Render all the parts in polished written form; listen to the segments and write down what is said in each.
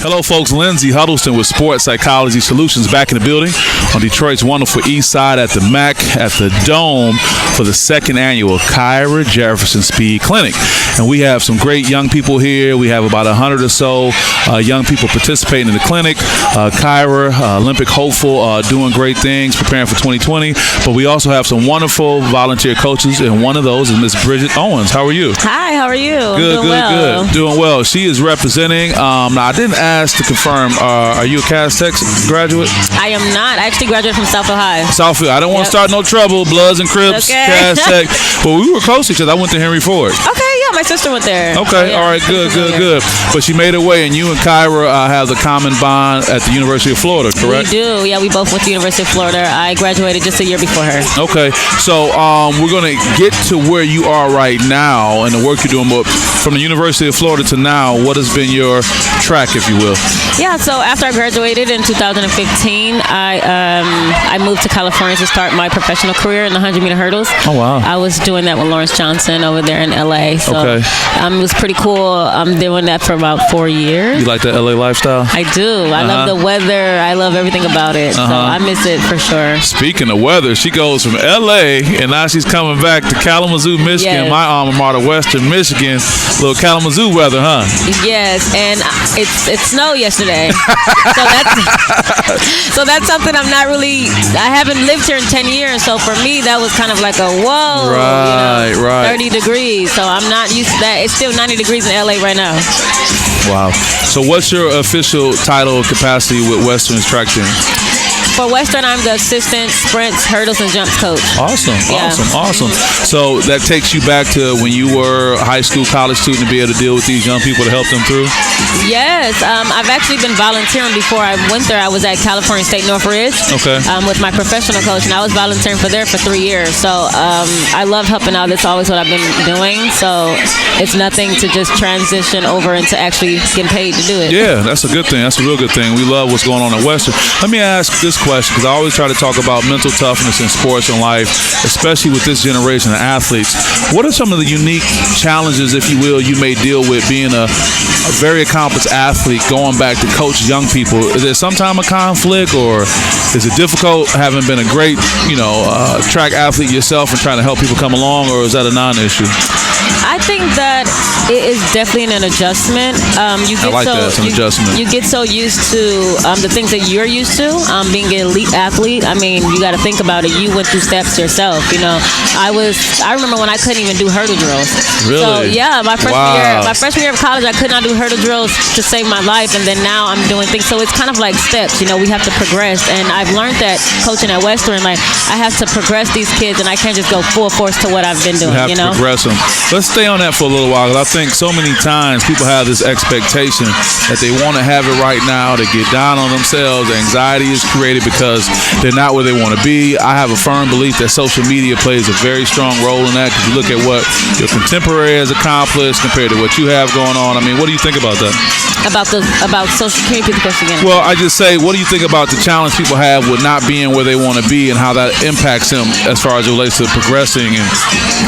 Hello, folks. Lindsay Huddleston with Sports Psychology Solutions back in the building on Detroit's wonderful east side at the MAC at the Dome for the second annual Kyra Jefferson Speed Clinic. And we have some great young people here. We have about 100 or so young people participating in the clinic. Kyra, Olympic hopeful, doing great things, preparing for 2020. But we also have some wonderful volunteer coaches, and one of those is Miss Bridgette Owens. How are you? Hi, how are you? Good. Doing well. She is representing. Now, I didn't ask to confirm. Are you a Cass Tech graduate? I am not. I actually graduated from Southfield High. Southfield. I don't want to start no trouble. Bloods and Crips, okay. Cass Tech. But we were close to each other. I went to Henry Ford. Okay, yeah, my sister went there. Okay, yeah, all right, good. But she made her way, and you and Kyra have the common bond at the University of Florida, correct? We do. Yeah, we both went to the University of Florida. I graduated just a year before her. Okay, so we're going to get to where you are right now and the work you're doing. But from the University of Florida to now, what has been your track, if you will? Yeah, so after I graduated in 2015, I moved to California to start my professional career in the 100-meter hurdles. Oh, wow. I was doing that with Lawrence Johnson over there in L.A. So it was pretty cool. I'm doing that for about 4 years. You like that L.A. lifestyle? I do. I love the weather. I love everything about it. So I miss it for sure. Speaking of weather, she goes from L.A. and now she's coming back to Kalamazoo, Michigan, my alma mater, Western Michigan. Little Kalamazoo weather, huh? Yes, and it snowed yesterday. so that's something I'm not really. I haven't lived here in 10 years, so for me that was kind of like a whoa. Right. 30 degrees. So I'm not used to that. It's still 90 degrees in LA right now. Wow. So what's your official title or capacity with Western's track team? For Western, I'm the assistant sprints, hurdles, and jumps coach. Awesome. So that takes you back to when you were a high school, college student to be able to deal with these young people to help them through? Yes. I've actually been volunteering before I went there. I was at California State Northridge with my professional coach, and I was volunteering there for 3 years. So I love helping out. That's always what I've been doing. So it's nothing to just transition over into actually getting paid to do it. Yeah, that's a good thing. That's a real good thing. We love what's going on at Western. Let me ask this question, because I always try to talk about mental toughness in sports and life, especially with this generation of athletes. What are some of the unique challenges, if you will, you may deal with being a very accomplished athlete going back to coach young people? Is there some time of conflict, or is it difficult having been a great, track athlete yourself and trying to help people come along, or is that a non-issue? I think that it is definitely an adjustment. It's an adjustment. You get so used to the things that you're used to, being an elite athlete. I mean, you got to think about it. You went through steps yourself. I remember when I couldn't even do hurdle drills. Really? So yeah, my freshman year of college, I could not do hurdle drills to save my life, and then now I'm doing things. So it's kind of like steps. We have to progress, and I've learned that coaching at Western, I have to progress these kids, and I can't just go full force to what I've been doing. You have to progress them. Let's stay on that for a little while, because I think so many times people have this expectation that they want to have it right now. They get down on themselves. Anxiety is created because they're not where they want to be. I have a firm belief that social media plays a very strong role in that, because you look at what your contemporary has accomplished compared to what you have going on. I mean, what do you think about that? About social, can you repeat the question again? Well, I just say, what do you think about the challenge people have with not being where they want to be, and how that impacts them as far as it relates to progressing, and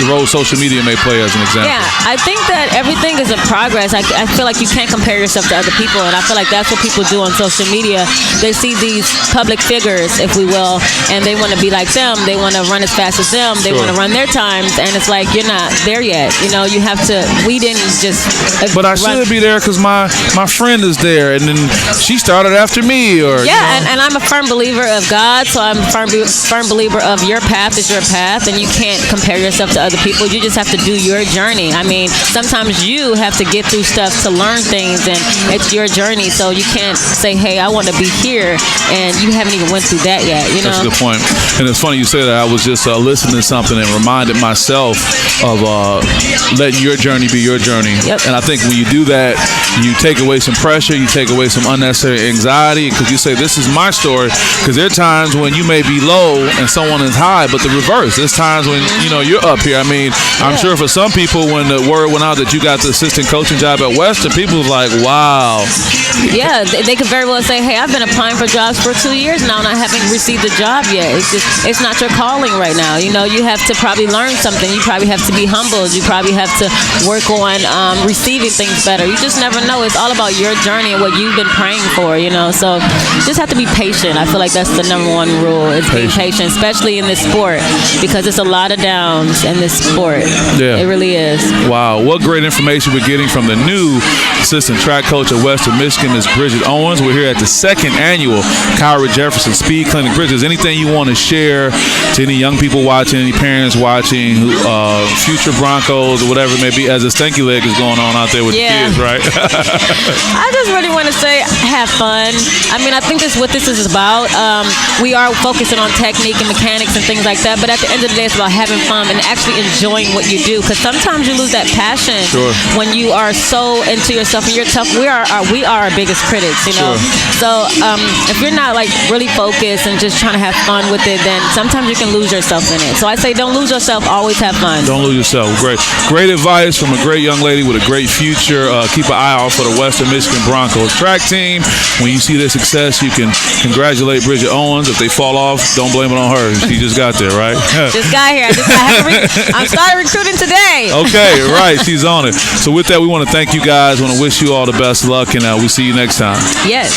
the role social media may play as an example? Yeah, I think that everything is a progress. I feel like you can't compare yourself to other people, and I feel like that's what people do on social media. They see these public figures, if we will, and they want to be like them. They want to run as fast as them. They want to run their times, and it's like, you're not there yet. You have to. We didn't just. But I should be there because my friend is there, and then she started after me, or and I'm a firm believer of God, so I'm a firm believer of your path is your path, and you can't compare yourself to other people. You just have to do your journey. I mean, sometimes you have to get through stuff to learn things, and it's your journey. So you can't say, "Hey, I want to be here," and you haven't even went through that yet. That's a good point. And it's funny you say that. I was just listening to something and reminded myself of letting your journey be your journey. Yep. And I think when you do that, you take away some pressure, you take away some unnecessary anxiety, because you say, "This is my story." Because there are times when you may be low and someone is high, but the reverse. There's times when you're up here. I mean, I'm sure for some people, when the word went out that you got the assistant coaching job at Western, people were like, "Wow." Yeah, they could very well say, "Hey, I've been applying for jobs for 2 years now, and I haven't received a job yet." It's not your calling right now. You have to probably learn something. You probably have to be humbled. You probably have to work on receiving things better. You just never no, it's all about your journey and what you've been praying for, you know. So just have to be patient. I feel like that's the number one rule, is being patient, especially in this sport, because it's a lot of downs in this sport. Yeah. It really is. Wow, what great information we're getting from the new assistant track coach at Western Michigan, Ms. Bridgette Owens. We're here at the second annual Kyra Jefferson Speed Clinic. Bridgette, is anything you want to share to any young people watching, any parents watching, future Broncos or whatever it may be, as this thank you leg is going on out there with the kids, right? I just really want to say, have fun. I mean, I think this is what this is about. We are focusing on technique and mechanics and things like that, but at the end of the day, it's about having fun and actually enjoying what you do, because sometimes you lose that passion when you are so into yourself and you're tough. We are our biggest critics, you know. So if you're not like really focused and just trying to have fun with it, then sometimes you can lose yourself in it. So I say, don't lose yourself. Always have fun. Don't lose yourself. Great advice from a great young lady with a great future. Keep an eye out for the Western Michigan Broncos track team. When you see their success, you can congratulate Bridgette Owens. If they fall off, don't blame it on her. She just got there, right? Just got here. I'm starting recruiting today. Okay, right. She's on it. So with that, we want to thank you guys. We want to wish you all the best luck, and we'll see you next time. Yes.